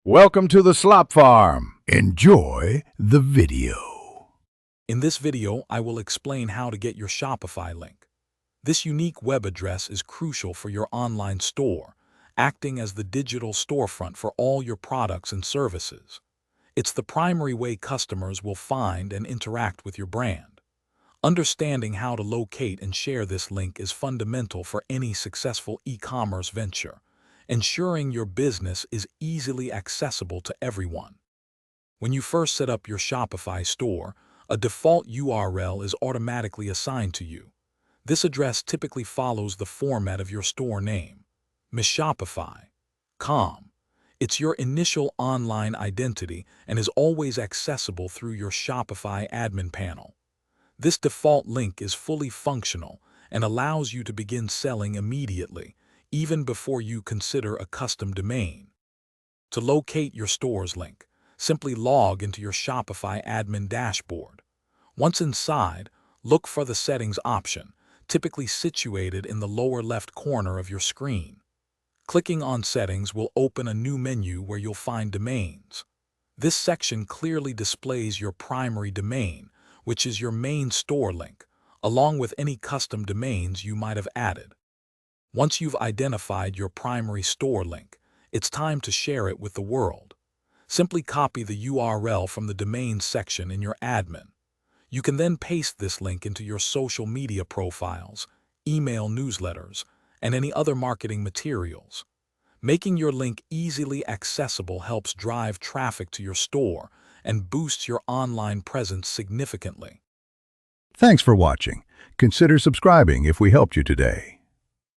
Welcome to the Slop Farm. Enjoy the video. In this video, I will explain how to get your Shopify link. This unique web address is crucial for your online store, acting as the digital storefront for all your products and services. It's the primary way customers will find and interact with your brand. Understanding how to locate and share this link is fundamental for any successful e-commerce venture, ensuring your business is easily accessible to everyone. When you first set up your Shopify store, a default URL is automatically assigned to you. This address typically follows the format of your store name, Shopify.com. It's your initial online identity and is always accessible through your Shopify admin panel. This default link is fully functional and allows you to begin selling immediately, even before you consider a custom domain. To locate your store's link, simply log into your Shopify admin dashboard. Once inside, look for the Settings option, typically situated in the lower left corner of your screen. Clicking on Settings will open a new menu where you'll find Domains. This section clearly displays your primary domain, which is your main store link, along with any custom domains you might have added. Once you've identified your primary store link, it's time to share it with the world. Simply copy the URL from the Domains section in your admin. You can then paste this link into your social media profiles, email newsletters, and any other marketing materials. Making your link easily accessible helps drive traffic to your store and boosts your online presence significantly. Thanks for watching. Consider subscribing if we helped you today.